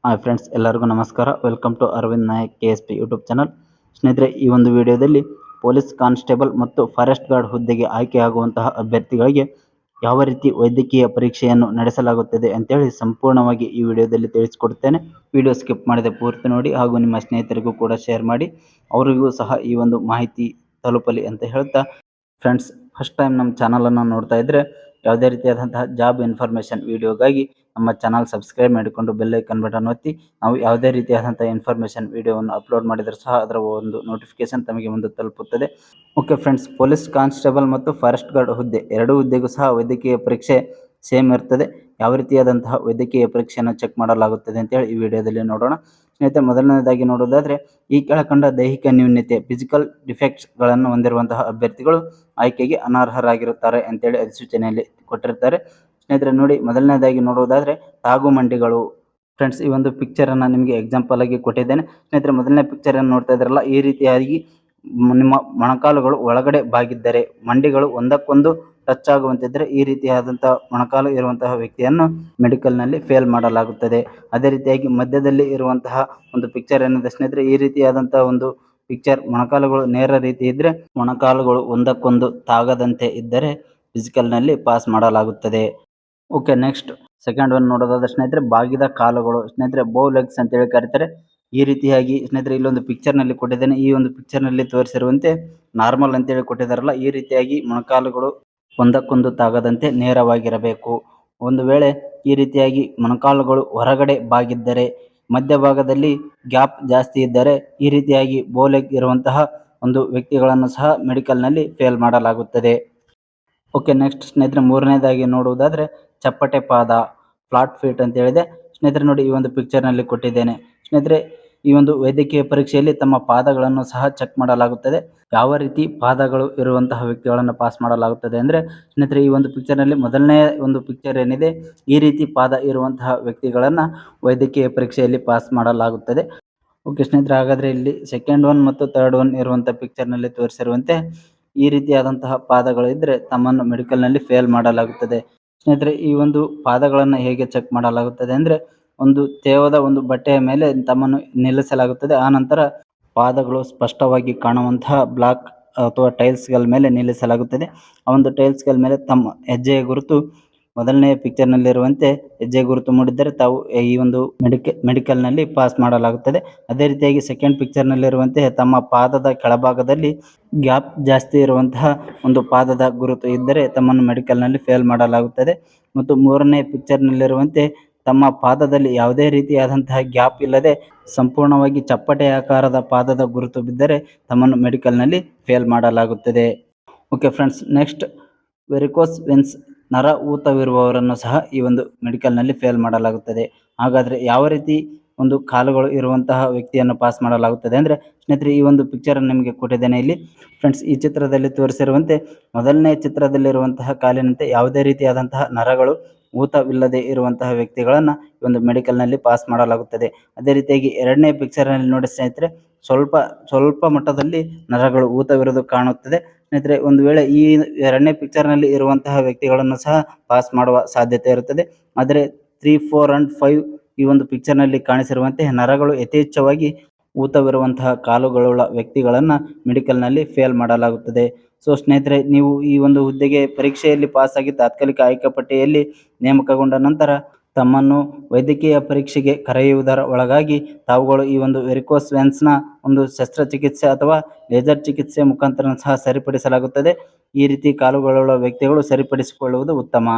Hi friends, ಎಲ್ಲರಿಗೂ ನಮಸ್ಕಾರ. Welcome to Arvind Nayak KSP YouTube channel. ಸ್ನೇಹಿತರೆ, ಈ ಒಂದು ವಿಡಿಯೋದಲ್ಲಿ ಪೊಲೀಸ್ ಕಾನ್ಸ್ಟೇಬಲ್ ಮತ್ತು ಫಾರೆಸ್ಟ್ ಗಾರ್ಡ್ ಹುದ್ದೆಗೆ ಆಯ್ಕೆಯಾಗುವಂತಹ ಅಭ್ಯರ್ಥಿಗಳಿಗೆ ಯಾವ ರೀತಿ ವೈದ್ಯಕೀಯ ಪರೀಕ್ಷೆಯನ್ನು ನಡೆಸಲಾಗುತ್ತದೆ ಅಂತೇಳಿ ಸಂಪೂರ್ಣವಾಗಿ ಈ ವಿಡಿಯೋದಲ್ಲಿ ತಿಳಿಸಿಕೊಡುತ್ತೇನೆ. ವಿಡಿಯೋ ಸ್ಕಿಪ್ ಮಾಡದೆ ಪೂರ್ತಿ ನೋಡಿ ಹಾಗೂ ನಿಮ್ಮ ಸ್ನೇಹಿತರಿಗೂ ಕೂಡ ಶೇರ್ ಮಾಡಿ, ಅವರಿಗೂ ಸಹ ಈ ಒಂದು ಮಾಹಿತಿ ತಲುಪಲಿ ಅಂತ ಹೇಳ್ತಾ, ಫ್ರೆಂಡ್ಸ್ ಫಸ್ಟ್ ಟೈಮ್ ನಮ್ಮ ಚಾನಲನ್ನು ನೋಡ್ತಾ ಇದ್ದರೆ ಯಾವುದೇ ರೀತಿಯಾದಂತಹ ಜಾಬ್ ಇನ್ಫಾರ್ಮೇಷನ್ ವಿಡಿಯೋಗಾಗಿ ನಮ್ಮ ಚಾನಲ್ ಸಬ್ಸ್ಕ್ರೈಬ್ ಮಾಡಿಕೊಂಡು ಬೆಲ್ ಐಕನ್ ಬಟನ್ ಒತ್ತಿ ನಾವು ಯಾವುದೇ ರೀತಿಯಾದಂತಹ ಇನ್ಫಾರ್ಮೇಷನ್ ವಿಡಿಯೋವನ್ನು ಅಪ್ಲೋಡ್ ಮಾಡಿದರೂ ಸಹ ಅದರ ಒಂದು ನೋಟಿಫಿಕೇಶನ್ ತಮಗೆ ಮುಂದೆ ತಲುಪುತ್ತದೆ. ಓಕೆ ಫ್ರೆಂಡ್ಸ್, ಪೊಲೀಸ್ ಕಾನ್ಸ್ಟೇಬಲ್ ಮತ್ತು ಫಾರೆಸ್ಟ್ ಗಾರ್ಡ್ ಹುದ್ದೆ ಎರಡೂ ಹುದ್ದೆಗೂ ಸಹ ವೈದ್ಯಕೀಯ ಪರೀಕ್ಷೆ ಸೇಮ್ ಇರ್ತದೆ. ಯಾವ ರೀತಿಯಾದಂತಹ ವೈದ್ಯಕೀಯ ಪರೀಕ್ಷೆಯನ್ನು ಚೆಕ್ ಮಾಡಲಾಗುತ್ತದೆ ಅಂತೇಳಿ ಈ ವಿಡಿಯೋದಲ್ಲಿ ನೋಡೋಣ. ಸ್ನೇಹಿತರೆ, ಮೊದಲನೇದಾಗಿ ನೋಡೋದಾದರೆ ಈ ಕೆಳಕಂಡ ದೈಹಿಕ ನ್ಯೂನ್ಯತೆ ಫಿಸಿಕಲ್ ಡಿಫೆಕ್ಟ್ಸ್ಗಳನ್ನು ಹೊಂದಿರುವಂತಹ ಅಭ್ಯರ್ಥಿಗಳು ಆಯ್ಕೆಗೆ ಅನರ್ಹರಾಗಿರುತ್ತಾರೆ ಅಂತೇಳಿ ಅಧಿಸೂಚನೆಯಲ್ಲಿ ಕೊಟ್ಟಿರ್ತಾರೆ. ಸ್ನೇಹಿತರೆ ನೋಡಿ, ಮೊದಲನೇದಾಗಿ ನೋಡುವುದಾದರೆ ತಾಗು ಮಂಡಿಗಳು. ಫ್ರೆಂಡ್ಸ್, ಈ ಒಂದು ಪಿಕ್ಚರನ್ನು ನಿಮಗೆ ಎಕ್ಸಾಂಪಲ್ ಆಗಿ ಕೊಟ್ಟಿದ್ದೇನೆ. ಸ್ನೇಹಿತರೆ, ಮೊದಲನೇ ಪಿಕ್ಚರನ್ನು ನೋಡ್ತಾ ಇದ್ರಲ್ಲ, ಈ ರೀತಿಯಾಗಿ ನಿಮ್ಮ ಮೊಣಕಾಲುಗಳು ಒಳಗಡೆ ಬಾಗಿದ್ದರೆ, ಮಂಡಿಗಳು ಒಂದಕ್ಕೊಂದು ಟಚ್ ಆಗುವಂತಿದ್ದರೆ ಈ ರೀತಿಯಾದಂತಹ ಮೊಣಕಾಲು ಇರುವಂತಹ ವ್ಯಕ್ತಿಯನ್ನು ಮೆಡಿಕಲ್ನಲ್ಲಿ ಫೇಲ್ ಮಾಡಲಾಗುತ್ತದೆ. ಅದೇ ರೀತಿಯಾಗಿ ಮಧ್ಯದಲ್ಲಿ ಇರುವಂತಹ ಒಂದು ಪಿಕ್ಚರ್ ಏನಿದೆ ಸ್ನೇಹಿತರೆ, ಈ ರೀತಿಯಾದಂತಹ ಒಂದು ಪಿಕ್ಚರ್ ಮೊಣಕಾಲುಗಳು ನೇರ ರೀತಿ ಇದ್ದರೆ, ಮೊಣಕಾಲುಗಳು ಒಂದಕ್ಕೊಂದು ತಾಗದಂತೆ ಇದ್ದರೆ ಫಿಸಿಕಲ್ನಲ್ಲಿ ಪಾಸ್ ಮಾಡಲಾಗುತ್ತದೆ. ಓಕೆ, ನೆಕ್ಸ್ಟ್ ಸೆಕೆಂಡ್ ಒನ್ ನೋಡೋದಾದ್ರೆ ಸ್ನೇಹಿತರೆ, ಬಾಗಿದ ಕಾಲುಗಳು. ಸ್ನೇಹಿತರೆ, ಬೌ ಲೆಗ್ಸ್ ಅಂತೇಳಿ ಕರೀತಾರೆ. ಈ ರೀತಿಯಾಗಿ ಸ್ನೇಹಿತರೆ ಇಲ್ಲೊಂದು ಪಿಕ್ಚರ್ನಲ್ಲಿ ಕೊಟ್ಟಿದ್ದೇನೆ. ಈ ಒಂದು ಪಿಕ್ಚರ್ನಲ್ಲಿ ತೋರಿಸಿರುವಂತೆ ನಾರ್ಮಲ್ ಅಂತೇಳಿ ಕೊಟ್ಟಿದ್ದಾರಲ್ಲ, ಈ ರೀತಿಯಾಗಿ ಮೊಣಕಾಲುಗಳು ಒಂದಕ್ಕೊಂದು ತಾಗದಂತೆ ನೇರವಾಗಿರಬೇಕು. ಒಂದು ವೇಳೆ ಈ ರೀತಿಯಾಗಿ ಮೊಣಕಾಲುಗಳು ಹೊರಗಡೆ ಬಾಗಿದ್ದರೆ, ಮಧ್ಯಭಾಗದಲ್ಲಿ ಗ್ಯಾಪ್ ಜಾಸ್ತಿ ಇದ್ದರೆ ಈ ರೀತಿಯಾಗಿ ಬೌ ಲೆಗ್ ಇರುವಂತಹ ಒಂದು ವ್ಯಕ್ತಿಗಳನ್ನು ಸಹ ಮೆಡಿಕಲ್ನಲ್ಲಿ ಫೇಲ್ ಮಾಡಲಾಗುತ್ತದೆ. ಓಕೆ, ನೆಕ್ಸ್ಟ್ ಸ್ನೇಹಿತರೆ ಮೂರನೇದಾಗಿ ನೋಡುವುದಾದರೆ ಚಪ್ಪಟೆ ಪಾದ, ಫ್ಲಾಟ್ ಫೀಟ್ ಅಂತ ಹೇಳಿದೆ. ಸ್ನೇಹಿತರೆ ನೋಡಿ, ಈ ಒಂದು ಪಿಕ್ಚರ್ನಲ್ಲಿ ಕೊಟ್ಟಿದ್ದೇನೆ. ಸ್ನೇಹಿತರೆ, ಈ ಒಂದು ವೈದ್ಯಕೀಯ ಪರೀಕ್ಷೆಯಲ್ಲಿ ತಮ್ಮ ಪಾದಗಳನ್ನು ಸಹ ಚೆಕ್ ಮಾಡಲಾಗುತ್ತದೆ. ಯಾವ ರೀತಿ ಪಾದಗಳು ಇರುವಂತಹ ವ್ಯಕ್ತಿಗಳನ್ನು ಪಾಸ್ ಮಾಡಲಾಗುತ್ತದೆ ಅಂದರೆ ಸ್ನೇಹಿತರೆ, ಈ ಒಂದು ಪಿಕ್ಚರ್ನಲ್ಲಿ ಮೊದಲನೇ ಒಂದು ಪಿಕ್ಚರ್ ಏನಿದೆ, ಈ ರೀತಿ ಪಾದ ಇರುವಂತಹ ವ್ಯಕ್ತಿಗಳನ್ನು ವೈದ್ಯಕೀಯ ಪರೀಕ್ಷೆಯಲ್ಲಿ ಪಾಸ್ ಮಾಡಲಾಗುತ್ತದೆ. ಓಕೆ ಸ್ನೇಹಿತರೆ, ಹಾಗಾದರೆ ಇಲ್ಲಿ ಸೆಕೆಂಡ್ ಒನ್ ಮತ್ತು ಥರ್ಡ್ ಒನ್ ಇರುವಂಥ ಪಿಕ್ಚರ್ನಲ್ಲಿ ತೋರಿಸಿರುವಂತೆ ಈ ರೀತಿಯಾದಂತಹ ಪಾದಗಳು ಇದ್ದರೆ ತಮ್ಮನ್ನು ಮೆಡಿಕಲ್ನಲ್ಲಿ ಫೇಲ್ ಮಾಡಲಾಗುತ್ತದೆ. ಸ್ನೇಹಿತರೆ, ಈ ಒಂದು ಪಾದಗಳನ್ನು ಹೇಗೆ ಚೆಕ್ ಮಾಡಲಾಗುತ್ತದೆ ಅಂದರೆ, ಒಂದು ತೇವದ ಒಂದು ಬಟ್ಟೆಯ ಮೇಲೆ ತಮ್ಮನ್ನು ನಿಲ್ಲಿಸಲಾಗುತ್ತದೆ. ಆನಂತರ ಪಾದಗಳು ಸ್ಪಷ್ಟವಾಗಿ ಕಾಣುವಂತಹ ಬ್ಲಾಕ್ ಅಥವಾ ಟೈಲ್ಸ್ಗಳ ಮೇಲೆ ನಿಲ್ಲಿಸಲಾಗುತ್ತದೆ. ಆ ಒಂದು ಟೈಲ್ಸ್ಗಳ ಮೇಲೆ ತಮ್ಮ ಹೆಜ್ಜೆಯ ಗುರುತು ಮೊದಲನೆಯ ಪಿಕ್ಚರ್ನಲ್ಲಿರುವಂತೆ ಹೆಜ್ಜೆ ಗುರುತು ಮೂಡಿದ್ದರೆ ತಾವು ಈ ಒಂದು ಮೆಡಿಕಲ್ನಲ್ಲಿ ಪಾಸ್ ಮಾಡಲಾಗುತ್ತದೆ. ಅದೇ ರೀತಿಯಾಗಿ ಸೆಕೆಂಡ್ ಪಿಕ್ಚರ್ನಲ್ಲಿರುವಂತೆ ತಮ್ಮ ಪಾದದ ಕೆಳಭಾಗದಲ್ಲಿ ಗ್ಯಾಪ್ ಜಾಸ್ತಿ ಇರುವಂತಹ ಒಂದು ಪಾದದ ಗುರುತು ಇದ್ದರೆ ತಮ್ಮನ್ನು ಮೆಡಿಕಲ್ನಲ್ಲಿ ಫೇಲ್ ಮಾಡಲಾಗುತ್ತದೆ. ಮತ್ತು ಮೂರನೇ ಪಿಕ್ಚರ್ನಲ್ಲಿರುವಂತೆ ತಮ್ಮ ಪಾದದಲ್ಲಿ ಯಾವುದೇ ರೀತಿಯಾದಂತಹ ಗ್ಯಾಪ್ ಇಲ್ಲದೆ ಸಂಪೂರ್ಣವಾಗಿ ಚಪ್ಪಟೆ ಆಕಾರದ ಪಾದದ ಗುರುತು ಬಿದ್ದರೆ ತಮ್ಮನ್ನು ಮೆಡಿಕಲ್ನಲ್ಲಿ ಫೇಲ್ ಮಾಡಲಾಗುತ್ತದೆ. ಓಕೆ ಫ್ರೆಂಡ್ಸ್, ನೆಕ್ಸ್ಟ್ ವೆರಿಕೋಸ್ ವೆನ್ಸ್, ನರ ಊತವಿರುವವರನ್ನು ಸಹ ಈ ಒಂದು ಮೆಡಿಕಲ್ನಲ್ಲಿ ಫೇಲ್ ಮಾಡಲಾಗುತ್ತದೆ. ಹಾಗಾದರೆ ಯಾವ ರೀತಿ ಒಂದು ಕಾಲುಗಳು ಇರುವಂತಹ ವ್ಯಕ್ತಿಯನ್ನು ಪಾಸ್ ಮಾಡಲಾಗುತ್ತದೆ ಅಂದರೆ ಸ್ನೇಹಿತರೆ, ಈ ಒಂದು ಪಿಕ್ಚರನ್ನು ನಿಮಗೆ ಕೊಟ್ಟಿದ್ದೇನೆ ಇಲ್ಲಿ. ಫ್ರೆಂಡ್ಸ್, ಈ ಚಿತ್ರದಲ್ಲಿ ತೋರಿಸಿರುವಂತೆ ಮೊದಲನೇ ಚಿತ್ರದಲ್ಲಿರುವಂತಹ ಕಾಲಿನಂತೆ ಯಾವುದೇ ರೀತಿಯಾದಂತಹ ನರಗಳು ಊತವಿಲ್ಲದೆ ಇರುವಂತಹ ವ್ಯಕ್ತಿಗಳನ್ನು ಈ ಒಂದು ಮೆಡಿಕಲ್ನಲ್ಲಿ ಪಾಸ್ ಮಾಡಲಾಗುತ್ತದೆ. ಅದೇ ರೀತಿಯಾಗಿ ಎರಡನೇ ಪಿಕ್ಚರ್ನಲ್ಲಿ ನೋಡಿ ಸ್ನೇಹಿತರೆ, ಸ್ವಲ್ಪ ಮಟ್ಟದಲ್ಲಿ ನರಗಳು ಊತವಿರೋದು ಕಾಣುತ್ತದೆ. ಸ್ನೇಹಿತರೆ, ಒಂದು ವೇಳೆ ಈ ಎರಡನೇ ಪಿಕ್ಚರ್ನಲ್ಲಿ ಇರುವಂತಹ ವ್ಯಕ್ತಿಗಳನ್ನು ಸಹ ಪಾಸ್ ಮಾಡುವ ಸಾಧ್ಯತೆ ಇರುತ್ತದೆ. ಆದರೆ 3, 4 and 5 ಈ ಒಂದು ಪಿಕ್ಚರ್ನಲ್ಲಿ ಕಾಣಿಸಿರುವಂತೆ ನರಗಳು ಯಥೇಚ್ಛವಾಗಿ ಊತವಿರುವಂತಹ ಕಾಲುಗಳುಳ್ಳ ವ್ಯಕ್ತಿಗಳನ್ನು ಮೆಡಿಕಲ್ನಲ್ಲಿ ಫೇಲ್ ಮಾಡಲಾಗುತ್ತದೆ. ಸೊ ಸ್ನೇಹಿತರೆ, ನೀವು ಈ ಒಂದು ಹುದ್ದೆಗೆ ಪರೀಕ್ಷೆಯಲ್ಲಿ ಪಾಸಾಗಿ ತಾತ್ಕಾಲಿಕ ಆಯ್ಕೆ ಪಟ್ಟಿಯಲ್ಲಿ ನೇಮಕಗೊಂಡ ನಂತರ ತಮ್ಮನ್ನು ವೈದ್ಯಕೀಯ ಪರೀಕ್ಷೆಗೆ ಕರೆಯುವುದರ ಒಳಗಾಗಿ ತಾವುಗಳು ಈ ಒಂದು ವೆರಿಕೋಸ್ ವೆನ್ಸ್ನ ಒಂದು ಶಸ್ತ್ರಚಿಕಿತ್ಸೆ ಅಥವಾ ಲೇಸರ್ ಚಿಕಿತ್ಸೆ ಮುಖಾಂತರ ಸಹ ಸರಿಪಡಿಸಲಾಗುತ್ತದೆ. ಈ ರೀತಿ ಕಾಲುಗಳುಳ್ಳ ವ್ಯಕ್ತಿಗಳು ಸರಿಪಡಿಸಿಕೊಳ್ಳುವುದು ಉತ್ತಮ.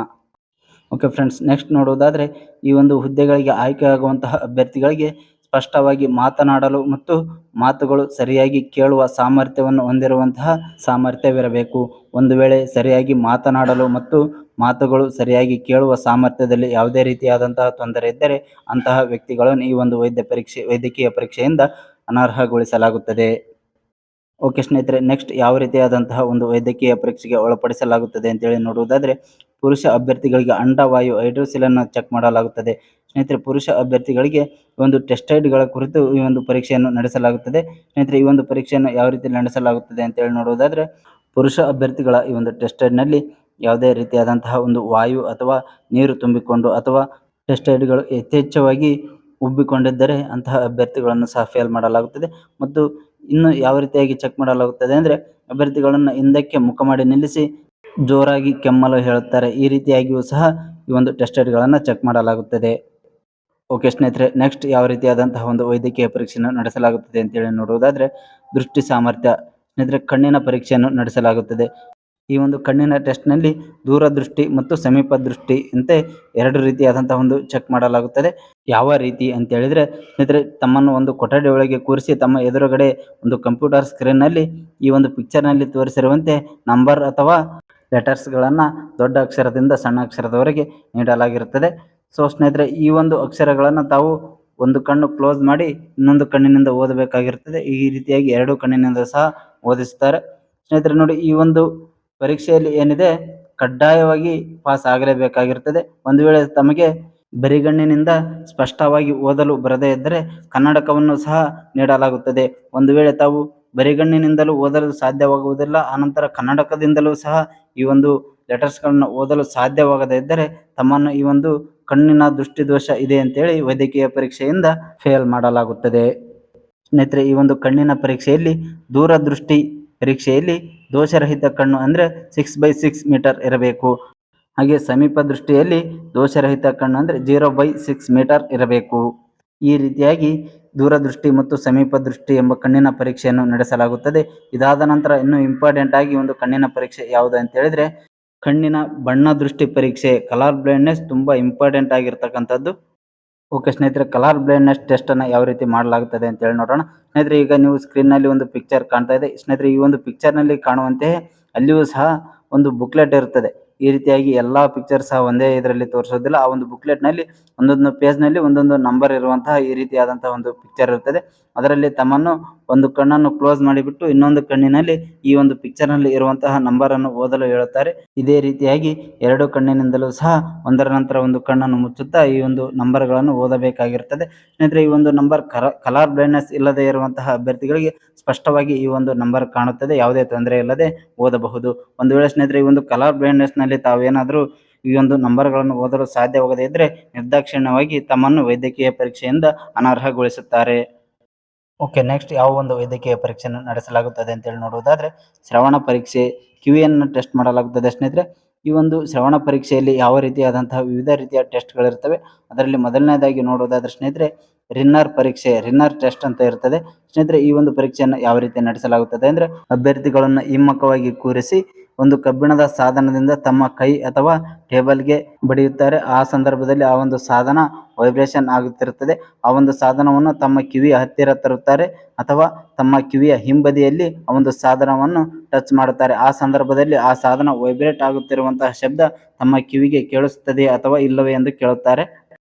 ಓಕೆ ಫ್ರೆಂಡ್ಸ್, ನೆಕ್ಸ್ಟ್ ನೋಡುವುದಾದರೆ ಈ ಒಂದು ಹುದ್ದೆಗಳಿಗೆ ಆಯ್ಕೆಯಾಗುವಂತಹ ಅಭ್ಯರ್ಥಿಗಳಿಗೆ ಸ್ಪಷ್ಟವಾಗಿ ಮಾತನಾಡಲು ಮತ್ತು ಮಾತುಗಳು ಸರಿಯಾಗಿ ಕೇಳುವ ಸಾಮರ್ಥ್ಯವನ್ನು ಹೊಂದಿರುವಂತಹ ಸಾಮರ್ಥ್ಯವಿರಬೇಕು. ಒಂದು ವೇಳೆ ಸರಿಯಾಗಿ ಮಾತನಾಡಲು ಮತ್ತು ಮಾತುಗಳು ಸರಿಯಾಗಿ ಕೇಳುವ ಸಾಮರ್ಥ್ಯದಲ್ಲಿ ಯಾವುದೇ ರೀತಿಯಾದಂತಹ ತೊಂದರೆ ಇದ್ದರೆ ಅಂತಹ ವ್ಯಕ್ತಿಗಳನ್ನು ಈ ಒಂದು ವೈದ್ಯಕೀಯ ಪರೀಕ್ಷೆಯಿಂದ ಅನರ್ಹಗೊಳಿಸಲಾಗುತ್ತದೆ. ಓಕೆ ಸ್ನೇಹಿತರೆ, ನೆಕ್ಸ್ಟ್ ಯಾವ ರೀತಿಯಾದಂತಹ ಒಂದು ವೈದ್ಯಕೀಯ ಪರೀಕ್ಷೆಗೆ ಒಳಪಡಿಸಲಾಗುತ್ತದೆ ಅಂತೇಳಿ ನೋಡುವುದಾದರೆ ಪುರುಷ ಅಭ್ಯರ್ಥಿಗಳಿಗೆ ಅಂಡವಾಯು ಹೈಡ್ರೋಸಿಲನ್ನು ಚೆಕ್ ಮಾಡಲಾಗುತ್ತದೆ. ಸ್ನೇಹಿತರೆ, ಪುರುಷ ಅಭ್ಯರ್ಥಿಗಳಿಗೆ ಒಂದು ಟೆಸ್ಟೈಡ್ಗಳ ಕುರಿತು ಈ ಒಂದು ಪರೀಕ್ಷೆಯನ್ನು ನಡೆಸಲಾಗುತ್ತದೆ. ಸ್ನೇಹಿತರೆ, ಈ ಒಂದು ಪರೀಕ್ಷೆಯನ್ನು ಯಾವ ರೀತಿ ನಡೆಸಲಾಗುತ್ತದೆ ಅಂತೇಳಿ ನೋಡುವುದಾದರೆ ಪುರುಷ ಅಭ್ಯರ್ಥಿಗಳ ಈ ಒಂದು ಟೆಸ್ಟೈಡ್ನಲ್ಲಿ ಯಾವುದೇ ರೀತಿಯಾದಂತಹ ಒಂದು ವಾಯು ಅಥವಾ ನೀರು ತುಂಬಿಕೊಂಡು ಅಥವಾ ಟೆಸ್ಟೈಡ್ಗಳು ಯಥೇಚ್ಛವಾಗಿ ಉಬ್ಬಿಕೊಂಡಿದ್ದರೆ ಅಂತಹ ಅಭ್ಯರ್ಥಿಗಳನ್ನು ಸಹ ಫೇಲ್ ಮಾಡಲಾಗುತ್ತದೆ. ಮತ್ತು ಇನ್ನು ಯಾವ ರೀತಿಯಾಗಿ ಚೆಕ್ ಮಾಡಲಾಗುತ್ತದೆ ಅಂದರೆ ಅಭ್ಯರ್ಥಿಗಳನ್ನು ಹಿಂದಕ್ಕೆ ಮುಖ ಮಾಡಿ ನಿಲ್ಲಿಸಿ ಜೋರಾಗಿ ಕೆಮ್ಮಲು ಹೇಳುತ್ತಾರೆ. ಈ ರೀತಿಯಾಗಿಯೂ ಸಹ ಈ ಒಂದು ಟೆಸ್ಟ್ಗಳನ್ನು ಚೆಕ್ ಮಾಡಲಾಗುತ್ತದೆ. ಓಕೆ ಸ್ನೇಹಿತರೆ, ನೆಕ್ಸ್ಟ್ ಯಾವ ರೀತಿಯಾದಂತಹ ಒಂದು ವೈದ್ಯಕೀಯ ಪರೀಕ್ಷೆಯನ್ನು ನಡೆಸಲಾಗುತ್ತದೆ ಅಂತೇಳಿ ನೋಡುವುದಾದರೆ ದೃಷ್ಟಿ ಸಾಮರ್ಥ್ಯ. ಸ್ನೇಹಿತರೆ, ಕಣ್ಣಿನ ಪರೀಕ್ಷೆಯನ್ನು ನಡೆಸಲಾಗುತ್ತದೆ. ಈ ಒಂದು ಕಣ್ಣಿನ ಟೆಸ್ಟ್ನಲ್ಲಿ ದೂರದೃಷ್ಟಿ ಮತ್ತು ಸಮೀಪ ದೃಷ್ಟಿ ಅಂತೆ ಎರಡು ರೀತಿಯಾದಂತಹ ಒಂದು ಚೆಕ್ ಮಾಡಲಾಗುತ್ತದೆ. ಯಾವ ರೀತಿ ಅಂತ ಹೇಳಿದ್ರೆ ಸ್ನೇಹಿತರೆ, ತಮ್ಮನ್ನು ಒಂದು ಕೊಠಡಿ ಒಳಗೆ ಕೂರಿಸಿ ತಮ್ಮ ಎದುರುಗಡೆ ಒಂದು ಕಂಪ್ಯೂಟರ್ ಸ್ಕ್ರೀನ್ನಲ್ಲಿ ಈ ಒಂದು ಪಿಕ್ಚರ್ನಲ್ಲಿ ತೋರಿಸಿರುವಂತೆ ನಂಬರ್ ಅಥವಾ ಲೆಟರ್ಸ್ಗಳನ್ನು ದೊಡ್ಡ ಅಕ್ಷರದಿಂದ ಸಣ್ಣ ಅಕ್ಷರದವರೆಗೆ ನೀಡಲಾಗಿರುತ್ತದೆ. ಸೊ ಸ್ನೇಹಿತರೆ, ಈ ಒಂದು ಅಕ್ಷರಗಳನ್ನು ತಾವು ಒಂದು ಕಣ್ಣು ಕ್ಲೋಸ್ ಮಾಡಿ ಇನ್ನೊಂದು ಕಣ್ಣಿನಿಂದ ಓದಬೇಕಾಗಿರುತ್ತದೆ. ಈ ರೀತಿಯಾಗಿ ಎರಡು ಕಣ್ಣಿನಿಂದ ಸಹ ಓದಿಸುತ್ತಾರೆ. ಸ್ನೇಹಿತರೆ ನೋಡಿ, ಈ ಒಂದು ಪರೀಕ್ಷೆಯಲ್ಲಿ ಏನಿದೆ ಕಡ್ಡಾಯವಾಗಿ ಪಾಸ್ ಆಗಲೇಬೇಕಾಗಿರುತ್ತದೆ. ಒಂದು ವೇಳೆ ತಮಗೆ ಬರಿಗಣ್ಣಿನಿಂದ ಸ್ಪಷ್ಟವಾಗಿ ಓದಲು ಬರದೇ ಇದ್ದರೆ ಕನ್ನಡಕವನ್ನು ಸಹ ನೀಡಲಾಗುತ್ತದೆ. ಒಂದು ವೇಳೆ ತಾವು ಬರಿಗಣ್ಣಿನಿಂದಲೂ ಓದಲು ಸಾಧ್ಯವಾಗುವುದಿಲ್ಲ, ಆನಂತರ ಕನ್ನಡಕದಿಂದಲೂ ಸಹ ಈ ಒಂದು ಲೆಟರ್ಸ್ಗಳನ್ನು ಓದಲು ಸಾಧ್ಯವಾಗದೇ ಇದ್ದರೆ ತಮ್ಮನ್ನು ಈ ಒಂದು ಕಣ್ಣಿನ ದೃಷ್ಟಿದೋಷ ಇದೆ ಅಂತೇಳಿ ವೈದ್ಯಕೀಯ ಪರೀಕ್ಷೆಯಿಂದ ಫೇಲ್ ಮಾಡಲಾಗುತ್ತದೆ. ಸ್ನೇಹಿತರೆ, ಈ ಒಂದು ಕಣ್ಣಿನ ಪರೀಕ್ಷೆಯಲ್ಲಿ ದೂರದೃಷ್ಟಿ ಪರೀಕ್ಷೆಯಲ್ಲಿ ದೋಷರಹಿತ ಕಣ್ಣು ಅಂದರೆ 6/6 ಮೀಟರ್ ಇರಬೇಕು. ಹಾಗೆ ಸಮೀಪ ದೃಷ್ಟಿಯಲ್ಲಿ ದೋಷರಹಿತ ಕಣ್ಣು ಅಂದರೆ 0/6 ಮೀಟರ್ ಇರಬೇಕು. ಈ ರೀತಿಯಾಗಿ ದೂರದೃಷ್ಟಿ ಮತ್ತು ಸಮೀಪ ದೃಷ್ಟಿ ಎಂಬ ಕಣ್ಣಿನ ಪರೀಕ್ಷೆಯನ್ನು ನಡೆಸಲಾಗುತ್ತದೆ. ಇದಾದ ನಂತರ ಇನ್ನೂ ಇಂಪಾರ್ಟೆಂಟ್ ಆಗಿ ಒಂದು ಕಣ್ಣಿನ ಪರೀಕ್ಷೆ ಯಾವುದು ಅಂತ ಹೇಳಿದ್ರೆ ಕಣ್ಣಿನ ಬಣ್ಣ ದೃಷ್ಟಿ ಪರೀಕ್ಷೆ. ಕಲರ್ ಬ್ಲೈಂಡ್ನೆಸ್ ತುಂಬ ಇಂಪಾರ್ಟೆಂಟ್ ಆಗಿರ್ತಕ್ಕಂಥದ್ದು. ಓಕೆ ಸ್ನೇಹಿತರೆ, ಕಲರ್ ಬ್ಲೈಂಡ್ನೆಸ್ ಟೆಸ್ಟನ್ನು ಯಾವ ರೀತಿ ಮಾಡಲಾಗುತ್ತದೆ ಅಂತೇಳಿ ನೋಡೋಣ. ಸ್ನೇಹಿತರೆ, ಈಗ ನೀವು ಸ್ಕ್ರೀನ್ನಲ್ಲಿ ಒಂದು ಪಿಕ್ಚರ್ ಕಾಣ್ತಾ ಇದೆ. ಸ್ನೇಹಿತರೆ, ಈ ಒಂದು ಪಿಕ್ಚರ್ನಲ್ಲಿ ಕಾಣುವಂತೆ ಅಲ್ಲಿಯೂ ಸಹ ಒಂದು ಬುಕ್ಲೆಟ್ ಇರುತ್ತದೆ. ಈ ರೀತಿಯಾಗಿ ಎಲ್ಲ ಪಿಕ್ಚರ್ ಸಹ ಒಂದೇ ಇದರಲ್ಲಿ ತೋರಿಸೋದಿಲ್ಲ. ಆ ಒಂದು ಬುಕ್ಲೆಟ್ನಲ್ಲಿ ಒಂದೊಂದು ಪೇಜ್ನಲ್ಲಿ ಒಂದೊಂದು ನಂಬರ್ ಇರುವಂತಹ ಈ ರೀತಿಯಾದಂತಹ ಒಂದು ಪಿಕ್ಚರ್ ಇರುತ್ತದೆ. ಅದರಲ್ಲಿ ತಮ್ಮನ್ನು ಒಂದು ಕಣ್ಣನ್ನು ಕ್ಲೋಸ್ ಮಾಡಿಬಿಟ್ಟು ಇನ್ನೊಂದು ಕಣ್ಣಿನಲ್ಲಿ ಈ ಒಂದು ಪಿಕ್ಚರ್ನಲ್ಲಿ ಇರುವಂತಹ ನಂಬರನ್ನು ಓದಲು ಹೇಳುತ್ತಾರೆ. ಇದೇ ರೀತಿಯಾಗಿ ಎರಡು ಕಣ್ಣಿನಿಂದಲೂ ಸಹ ಒಂದರ ನಂತರ ಒಂದು ಕಣ್ಣನ್ನು ಮುಚ್ಚುತ್ತಾ ಈ ಒಂದು ನಂಬರ್ಗಳನ್ನು ಓದಬೇಕಾಗಿರುತ್ತದೆ. ಸ್ನೇಹಿತರೆ, ಈ ಒಂದು ನಂಬರ್ ಕಲರ್ ಬ್ಲೈಂಡ್ನೆಸ್ ಇಲ್ಲದೆ ಇರುವಂತಹ ಅಭ್ಯರ್ಥಿಗಳಿಗೆ ಸ್ಪಷ್ಟವಾಗಿ ಈ ಒಂದು ನಂಬರ್ ಕಾಣುತ್ತದೆ. ಯಾವುದೇ ತೊಂದರೆ ಇಲ್ಲದೆ ಓದಬಹುದು. ಒಂದು ವೇಳೆ ಸ್ನೇಹಿತರೆ, ಈ ಒಂದು ಕಲರ್ ಬ್ಲೈಂಡ್ನೆಸ್ನಲ್ಲಿ ತಾವೇನಾದರೂ ಈ ಒಂದು ನಂಬರ್ಗಳನ್ನು ಓದಲು ಸಾಧ್ಯವಾಗದೇ ಇದ್ದರೆ ನಿರ್ದಾಕ್ಷಿಣ್ಯವಾಗಿ ತಮ್ಮನ್ನು ವೈದ್ಯಕೀಯ ಪರೀಕ್ಷೆಯಿಂದ ಅನರ್ಹಗೊಳಿಸುತ್ತಾರೆ. ಓಕೆ, ನೆಕ್ಸ್ಟ್ ಯಾವ ಒಂದು ವೈದ್ಯಕೀಯ ಪರೀಕ್ಷೆಯನ್ನು ನಡೆಸಲಾಗುತ್ತದೆ ಅಂತೇಳಿ ನೋಡುವುದಾದರೆ ಶ್ರವಣ ಪರೀಕ್ಷೆ, ಕಿವಿಯನ್ನು ಟೆಸ್ಟ್ ಮಾಡಲಾಗುತ್ತದೆ. ಸ್ನೇಹಿತರೆ, ಈ ಒಂದು ಶ್ರವಣ ಪರೀಕ್ಷೆಯಲ್ಲಿ ಯಾವ ರೀತಿಯಾದಂತಹ ವಿವಿಧ ರೀತಿಯ ಟೆಸ್ಟ್ಗಳಿರ್ತವೆ. ಅದರಲ್ಲಿ ಮೊದಲನೇದಾಗಿ ನೋಡುವುದಾದರೆ ಸ್ನೇಹಿತರೆ ರಿನ್ನರ್ ಪರೀಕ್ಷೆ, ರಿನ್ನರ್ ಟೆಸ್ಟ್ ಅಂತ ಇರ್ತದೆ. ಸ್ನೇಹಿತರೆ, ಈ ಒಂದು ಪರೀಕ್ಷೆಯನ್ನು ಯಾವ ರೀತಿ ನಡೆಸಲಾಗುತ್ತದೆ ಅಂದರೆ ಅಭ್ಯರ್ಥಿಗಳನ್ನು ಹಿಮ್ಮುಖವಾಗಿ ಕೂರಿಸಿ ಒಂದು ಕಬ್ಬಿಣದ ಸಾಧನದಿಂದ ತಮ್ಮ ಕೈ ಅಥವಾ ಟೇಬಲ್ಗೆ ಬಡಿಯುತ್ತಾರೆ. ಆ ಸಂದರ್ಭದಲ್ಲಿ ಆ ಒಂದು ಸಾಧನ ವೈಬ್ರೇಷನ್ ಆಗುತ್ತಿರುತ್ತದೆ. ಆ ಒಂದು ಸಾಧನವನ್ನು ತಮ್ಮ ಕಿವಿಯ ಹತ್ತಿರ ತರುತ್ತಾರೆ ಅಥವಾ ತಮ್ಮ ಕಿವಿಯ ಹಿಂಬದಿಯಲ್ಲಿ ಆ ಒಂದು ಸಾಧನವನ್ನು ಟಚ್ ಮಾಡುತ್ತಾರೆ. ಆ ಸಂದರ್ಭದಲ್ಲಿ ಆ ಸಾಧನ ವೈಬ್ರೇಟ್ ಆಗುತ್ತಿರುವಂತಹ ಶಬ್ದ ತಮ್ಮ ಕಿವಿಗೆ ಕೇಳಿಸುತ್ತದೆ ಅಥವಾ ಇಲ್ಲವೇ ಎಂದು ಕೇಳುತ್ತಾರೆ.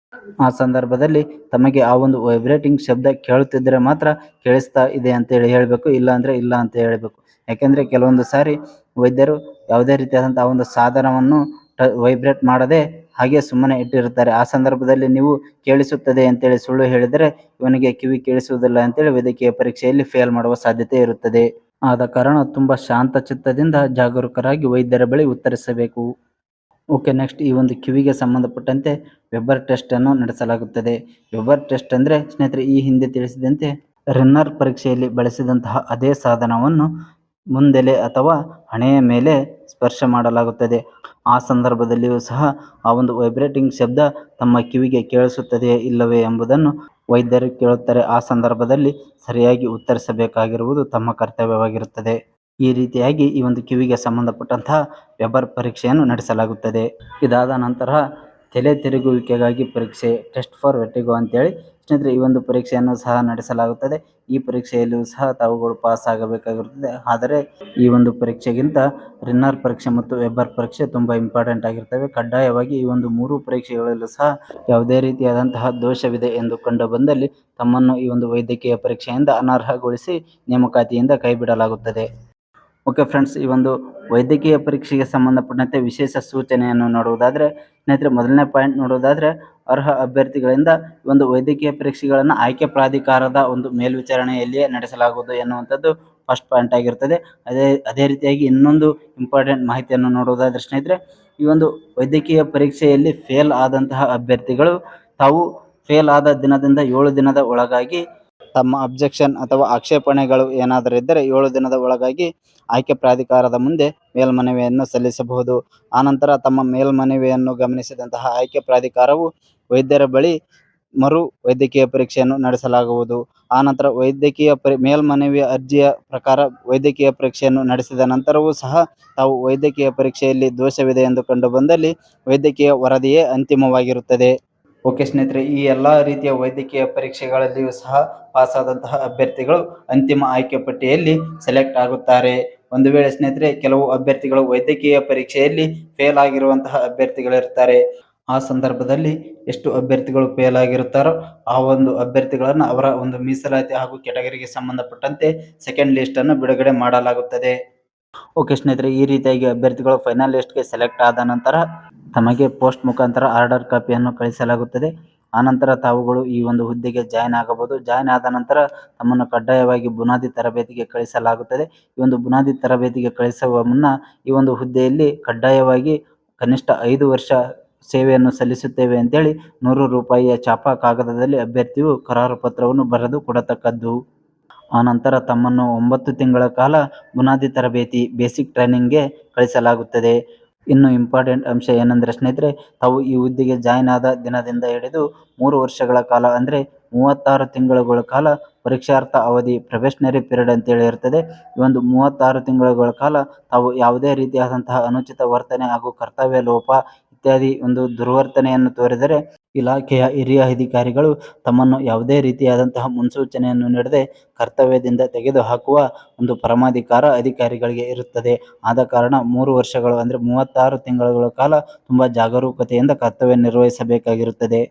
ಆ ಸಂದರ್ಭದಲ್ಲಿ ತಮಗೆ ಆ ಒಂದು ವೈಬ್ರೇಟಿಂಗ್ ಶಬ್ದ ಕೇಳುತ್ತಿದ್ದರೆ ಮಾತ್ರ ಕೇಳಿಸ್ತಾ ಇದೆ ಅಂತೇಳಿ ಹೇಳಬೇಕು, ಇಲ್ಲ ಅಂದರೆ ಇಲ್ಲ ಅಂತ ಹೇಳಬೇಕು. ಯಾಕೆಂದರೆ ಕೆಲವೊಂದು ಸಾರಿ ವೈದ್ಯರು ಯಾವುದೇ ರೀತಿಯಾದಂಥ ಆ ಒಂದು ಸಾಧನವನ್ನು ವೈಬ್ರೇಟ್ ಮಾಡದೆ ಹಾಗೆ ಸುಮ್ಮನೆ ಇಟ್ಟಿರುತ್ತಾರೆ. ಆ ಸಂದರ್ಭದಲ್ಲಿ ನೀವು ಕೇಳಿಸುತ್ತದೆ ಅಂತೇಳಿ ಸುಳ್ಳು ಹೇಳಿದರೆ ಇವನಿಗೆ ಕಿವಿ ಕೇಳಿಸುವುದಿಲ್ಲ ಅಂತೇಳಿ ವೈದ್ಯಕೀಯ ಪರೀಕ್ಷೆಯಲ್ಲಿ ಫೇಲ್ ಮಾಡುವ ಸಾಧ್ಯತೆ ಇರುತ್ತದೆ. ಆದ ಕಾರಣ ತುಂಬ ಶಾಂತ ಚಿತ್ತದಿಂದ ಜಾಗರೂಕರಾಗಿ ವೈದ್ಯರ ಬಳಿ ಉತ್ತರಿಸಬೇಕು. ಓಕೆ, ನೆಕ್ಸ್ಟ್ ಈ ಒಂದು ಕಿವಿಗೆ ಸಂಬಂಧಪಟ್ಟಂತೆ ವೆಬರ್ ಟೆಸ್ಟನ್ನು ನಡೆಸಲಾಗುತ್ತದೆ. ವೆಬರ್ ಟೆಸ್ಟ್ ಅಂದರೆ ಸ್ನೇಹಿತರೆ ಈ ಹಿಂದೆ ತಿಳಿಸಿದಂತೆ ರಿನ್ನರ್ ಪರೀಕ್ಷೆಯಲ್ಲಿ ಬಳಸಿದಂತಹ ಅದೇ ಸಾಧನವನ್ನು ಮುಂದೆಲೆ ಅಥವಾ ಹಣೆಯ ಮೇಲೆ ಸ್ಪರ್ಶ ಮಾಡಲಾಗುತ್ತದೆ. ಆ ಸಂದರ್ಭದಲ್ಲಿಯೂ ಸಹ ಆ ಒಂದು ವೈಬ್ರೇಟಿಂಗ್ ಶಬ್ದ ತಮ್ಮ ಕಿವಿಗೆ ಕೇಳಿಸುತ್ತದೆಯೇ ಇಲ್ಲವೇ ಎಂಬುದನ್ನು ವೈದ್ಯರು ಕೇಳುತ್ತಾರೆ. ಆ ಸಂದರ್ಭದಲ್ಲಿ ಸರಿಯಾಗಿ ಉತ್ತರಿಸಬೇಕಾಗಿರುವುದು ತಮ್ಮ ಕರ್ತವ್ಯವಾಗಿರುತ್ತದೆ. ಈ ರೀತಿಯಾಗಿ ಈ ಒಂದು ಕಿವಿಗೆ ಸಂಬಂಧಪಟ್ಟಂತಹ ವೆಬರ್ ಪರೀಕ್ಷೆಯನ್ನು ನಡೆಸಲಾಗುತ್ತದೆ. ಇದಾದ ನಂತರ ತಲೆ ತಿರುಗುವಿಕೆಗಾಗಿ ಪರೀಕ್ಷೆ, ಟೆಸ್ಟ್ ಫಾರ್ ವೆರ್ಟಿಗೋ ಅಂತೇಳಿ ಸ್ನೇಹಿತರೆ ಈ ಒಂದು ಪರೀಕ್ಷೆಯನ್ನು ಸಹ ನಡೆಸಲಾಗುತ್ತದೆ. ಈ ಪರೀಕ್ಷೆಯಲ್ಲಿಯೂ ಸಹ ತಾವುಗಳು ಪಾಸ್ ಆಗಬೇಕಾಗಿರುತ್ತದೆ. ಆದರೆ ಈ ಒಂದು ಪರೀಕ್ಷೆಗಿಂತ ರಿನ್ನರ್ ಪರೀಕ್ಷೆ ಮತ್ತು ವೆಬರ್ ಪರೀಕ್ಷೆ ತುಂಬ ಇಂಪಾರ್ಟೆಂಟ್ ಆಗಿರ್ತವೆ. ಕಡ್ಡಾಯವಾಗಿ ಈ ಒಂದು ಮೂರು ಪರೀಕ್ಷೆಗಳಲ್ಲೂ ಸಹ ಯಾವುದೇ ರೀತಿಯಾದಂತಹ ದೋಷವಿದೆ ಎಂದು ಕಂಡು ಬಂದಲ್ಲಿ ತಮ್ಮನ್ನು ಈ ಒಂದು ವೈದ್ಯಕೀಯ ಪರೀಕ್ಷೆಯಿಂದ ಅನರ್ಹಗೊಳಿಸಿ ನೇಮಕಾತಿಯಿಂದ ಕೈಬಿಡಲಾಗುತ್ತದೆ. ಓಕೆ ಫ್ರೆಂಡ್ಸ್, ಈ ಒಂದು ವೈದ್ಯಕೀಯ ಪರೀಕ್ಷೆಗೆ ಸಂಬಂಧಪಟ್ಟಂತೆ ವಿಶೇಷ ಸೂಚನೆಯನ್ನು ನೋಡುವುದಾದರೆ ಸ್ನೇಹಿತರೆ ಮೊದಲನೇ ಪಾಯಿಂಟ್ ನೋಡುವುದಾದರೆ ಅರ್ಹ ಅಭ್ಯರ್ಥಿಗಳಿಂದ ಒಂದು ವೈದ್ಯಕೀಯ ಪರೀಕ್ಷೆಗಳನ್ನು ಆಯ್ಕೆ ಪ್ರಾಧಿಕಾರದ ಒಂದು ಮೇಲ್ವಿಚಾರಣೆಯಲ್ಲಿಯೇ ನಡೆಸಲಾಗುವುದು ಎನ್ನುವಂಥದ್ದು ಫಸ್ಟ್ ಪಾಯಿಂಟ್ ಆಗಿರ್ತದೆ. ಅದೇ ರೀತಿಯಾಗಿ ಇನ್ನೊಂದು ಇಂಪಾರ್ಟೆಂಟ್ ಮಾಹಿತಿಯನ್ನು ನೋಡುವುದಾದರೆ ಸ್ನೇಹಿತರೆ ಈ ಒಂದು ವೈದ್ಯಕೀಯ ಪರೀಕ್ಷೆಯಲ್ಲಿ ಫೇಲ್ ಆದಂತಹ ಅಭ್ಯರ್ಥಿಗಳು ತಾವು ಫೇಲ್ ಆದ ದಿನದಿಂದ 7 ದಿನದ ಒಳಗಾಗಿ ತಮ್ಮ ಅಬ್ಜೆಕ್ಷನ್ ಅಥವಾ ಆಕ್ಷೇಪಣೆಗಳು ಏನಾದರೂ ಇದ್ದರೆ 7 ದಿನದ ಒಳಗಾಗಿ ಆಯ್ಕೆ ಪ್ರಾಧಿಕಾರದ ಮುಂದೆ ಮೇಲ್ಮನವಿಯನ್ನು ಸಲ್ಲಿಸಬಹುದು. ಆನಂತರ ತಮ್ಮ ಮೇಲ್ಮನವಿಯನ್ನು ಗಮನಿಸಿದಂತಹ ಆಯ್ಕೆ ಪ್ರಾಧಿಕಾರವು ವೈದ್ಯರ ಬಳಿ ಮರು ವೈದ್ಯಕೀಯ ಪರೀಕ್ಷೆಯನ್ನು ನಡೆಸಲಾಗುವುದು. ಆನಂತರ ವೈದ್ಯಕೀಯ ಮೇಲ್ಮನವಿಯ ಅರ್ಜಿಯ ಪ್ರಕಾರ ವೈದ್ಯಕೀಯ ಪರೀಕ್ಷೆಯನ್ನು ನಡೆಸಿದ ನಂತರವೂ ಸಹ ತಾವು ವೈದ್ಯಕೀಯ ಪರೀಕ್ಷೆಯಲ್ಲಿ ದೋಷವಿದೆ ಎಂದು ಕಂಡುಬಂದಲ್ಲಿ ವೈದ್ಯಕೀಯ ವರದಿಯೇ ಅಂತಿಮವಾಗಿರುತ್ತದೆ. ಓಕೆ ಸ್ನೇಹಿತರೆ, ಈ ಎಲ್ಲ ರೀತಿಯ ವೈದ್ಯಕೀಯ ಪರೀಕ್ಷೆಗಳಲ್ಲಿಯೂ ಸಹ ಪಾಸಾದಂತಹ ಅಭ್ಯರ್ಥಿಗಳು ಅಂತಿಮ ಆಯ್ಕೆ ಪಟ್ಟಿಯಲ್ಲಿ ಸೆಲೆಕ್ಟ್ ಆಗುತ್ತಾರೆ. ಒಂದು ವೇಳೆ ಸ್ನೇಹಿತರೆ ಕೆಲವು ಅಭ್ಯರ್ಥಿಗಳು ವೈದ್ಯಕೀಯ ಪರೀಕ್ಷೆಯಲ್ಲಿ ಫೇಲ್ ಆಗಿರುವಂತಹ ಅಭ್ಯರ್ಥಿಗಳಿರ್ತಾರೆ. ಆ ಸಂದರ್ಭದಲ್ಲಿ ಎಷ್ಟು ಅಭ್ಯರ್ಥಿಗಳು ಫೇಲ್ ಆಗಿರುತ್ತಾರೋ ಆ ಒಂದು ಅಭ್ಯರ್ಥಿಗಳನ್ನು ಅವರ ಒಂದು ಮೀಸಲಾತಿ ಹಾಗೂ ಕೆಟಗರಿಗೆ ಸಂಬಂಧಪಟ್ಟಂತೆ ಸೆಕೆಂಡ್ ಲಿಸ್ಟ್ ಅನ್ನು ಬಿಡುಗಡೆ ಮಾಡಲಾಗುತ್ತದೆ. ಓಕೆ ಸ್ನೇಹಿತರೆ, ಈ ರೀತಿಯಾಗಿ ಅಭ್ಯರ್ಥಿಗಳು ಫೈನಲ್ ಲಿಸ್ಟ್ಗೆ ಸೆಲೆಕ್ಟ್ ಆದ ನಂತರ ತಮಗೆ ಪೋಸ್ಟ್ ಮುಖಾಂತರ ಆರ್ಡರ್ ಕಾಪಿಯನ್ನು ಕಳಿಸಲಾಗುತ್ತದೆ. ಆನಂತರ ತಾವುಗಳು ಈ ಒಂದು ಹುದ್ದೆಗೆ ಜಾಯ್ನ್ ಆಗಬಹುದು. ಜಾಯ್ನ್ ಆದ ನಂತರ ತಮ್ಮನ್ನು ಕಡ್ಡಾಯವಾಗಿ ಬುನಾದಿ ತರಬೇತಿಗೆ ಕಳಿಸಲಾಗುತ್ತದೆ. ಈ ಒಂದು ಬುನಾದಿ ತರಬೇತಿಗೆ ಕಳಿಸುವ ಮುನ್ನ ಈ ಒಂದು ಹುದ್ದೆಯಲ್ಲಿ ಕಡ್ಡಾಯವಾಗಿ ಕನಿಷ್ಠ 5 ವರ್ಷ ಸೇವೆಯನ್ನು ಸಲ್ಲಿಸುತ್ತೇವೆ ಅಂತೇಳಿ 100 ರೂಪಾಯಿಯ ಛಾಪಾ ಕಾಗದದಲ್ಲಿ ಅಭ್ಯರ್ಥಿಯು ಕರಾರು ಪತ್ರವನ್ನು ಬರೆದು ಕೊಡತಕ್ಕದ್ದು. ಆನಂತರ ತಮ್ಮನ್ನು 9 ತಿಂಗಳ ಕಾಲ ಬುನಾದಿ ತರಬೇತಿ ಬೇಸಿಕ್ ಟ್ರೈನಿಂಗ್ಗೆ ಕಳಿಸಲಾಗುತ್ತದೆ. ಇನ್ನು ಇಂಪಾರ್ಟೆಂಟ್ ಅಂಶ ಏನೆಂದರೆ ಸ್ನೇಹಿತರೆ, ತಾವು ಈ ಹುದ್ದೆಗೆ ಜಾಯ್ನ್ ಆದ ದಿನದಿಂದ ಹಿಡಿದು 3 ವರ್ಷಗಳ ಕಾಲ ಅಂದರೆ 36 ತಿಂಗಳುಗಳ ಕಾಲ ಪರೀಕ್ಷಾರ್ಥ ಅವಧಿ ಪ್ರೊಬೇಷನರಿ ಪೀರಿಯಡ್ ಅಂತೇಳಿ ಇರ್ತದೆ. ಈ ಒಂದು 36 ತಿಂಗಳುಗಳ ಕಾಲ ತಾವು ಯಾವುದೇ ರೀತಿಯಾದಂತಹ ಅನುಚಿತ ವರ್ತನೆ ಹಾಗೂ ಕರ್ತವ್ಯ ಲೋಪ ಇತ್ಯಾದಿ ಒಂದು ದುರ್ವರ್ತನೆಯನ್ನು ತೋರಿದರೆ ಇಲಾಖೆಯ ಹಿರಿಯ ಅಧಿಕಾರಿಗಳು ತಮ್ಮನ್ನು ಯಾವುದೇ ರೀತಿಯಾದಂತಹ ಮುನ್ಸೂಚನೆಯನ್ನು ನೀಡದೆ ಕರ್ತವ್ಯದಿಂದ ತೆಗೆದುಹಾಕುವ ಒಂದು ಪರಮಾಧಿಕಾರ ಅಧಿಕಾರಿಗಳಿಗೆ ಇರುತ್ತದೆ. ಆದ ಕಾರಣ 3 ವರ್ಷಗಳು ಅಂದರೆ 36 ತಿಂಗಳುಗಳ ಕಾಲ ತುಂಬ ಜಾಗರೂಕತೆಯಿಂದ ಕರ್ತವ್ಯ ನಿರ್ವಹಿಸಬೇಕಾಗಿರುತ್ತದೆ.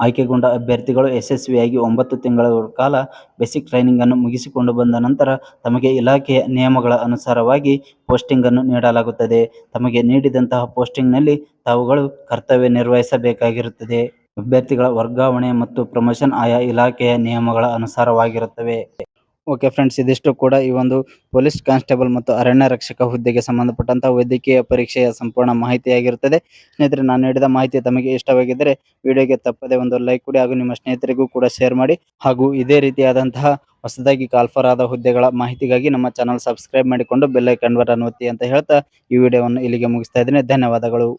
ಆಯ್ಕೆಗೊಂಡ ಅಭ್ಯರ್ಥಿಗಳು ಯಶಸ್ವಿಯಾಗಿ 9 ತಿಂಗಳ ಕಾಲ ಬೇಸಿಕ್ ಟ್ರೈನಿಂಗ್ ಅನ್ನು ಮುಗಿಸಿಕೊಂಡು ಬಂದ ನಂತರ ತಮಗೆ ಇಲಾಖೆಯ ನಿಯಮಗಳ ಅನುಸಾರವಾಗಿ ಪೋಸ್ಟಿಂಗ್ ಅನ್ನು ನೀಡಲಾಗುತ್ತದೆ. ತಮಗೆ ನೀಡಿದಂತಹ ಪೋಸ್ಟಿಂಗ್ನಲ್ಲಿ ತಾವುಗಳು ಕರ್ತವ್ಯ ನಿರ್ವಹಿಸಬೇಕಾಗಿರುತ್ತದೆ. ಅಭ್ಯರ್ಥಿಗಳ ವರ್ಗಾವಣೆ ಮತ್ತು ಪ್ರಮೋಷನ್ ಆಯಾ ಇಲಾಖೆಯ ನಿಯಮಗಳ ಅನುಸಾರವಾಗಿರುತ್ತವೆ. ಓಕೆ ಫ್ರೆಂಡ್ಸ್, ಇದಿಷ್ಟು ಕೂಡ ಈ ಒಂದು ಪೊಲೀಸ್ ಕಾನ್ಸ್ಟೇಬಲ್ ಮತ್ತು ಅರಣ್ಯ ರಕ್ಷಕ ಹುದ್ದೆಗೆ ಸಂಬಂಧಪಟ್ಟಂತಹ ವೈದ್ಯಕೀಯ ಪರೀಕ್ಷೆಯ ಸಂಪೂರ್ಣ ಮಾಹಿತಿಯಾಗಿರುತ್ತದೆ. ಸ್ನೇಹಿತರೆ, ನಾನು ನೀಡಿದ ಮಾಹಿತಿ ತಮಗೆ ಇಷ್ಟವಾಗಿದ್ದರೆ ವಿಡಿಯೋಗೆ ತಪ್ಪದೆ ಒಂದು ಲೈಕ್ ಕೊಡಿ ಹಾಗೂ ನಿಮ್ಮ ಸ್ನೇಹಿತರಿಗೂ ಕೂಡ ಶೇರ್ ಮಾಡಿ. ಹಾಗೂ ಇದೇ ರೀತಿಯಾದಂತಹ ಹೊಸದಾಗಿ ಕಾಲ್ಫರ್ ಆದ ಹುದ್ದೆಗಳ ಮಾಹಿತಿಗಾಗಿ ನಮ್ಮ ಚಾನಲ್ ಸಬ್ಸ್ಕ್ರೈಬ್ ಮಾಡಿಕೊಂಡು ಬೆಲ್ ಐಕಾನ್ ಬಟನ್ ಒತ್ತಿ ಅಂತ ಹೇಳ್ತಾ ಈ ವಿಡಿಯೋವನ್ನು ಇಲ್ಲಿಗೆ ಮುಗಿಸ್ತಾ ಇದ್ದೀನಿ. ಧನ್ಯವಾದಗಳು.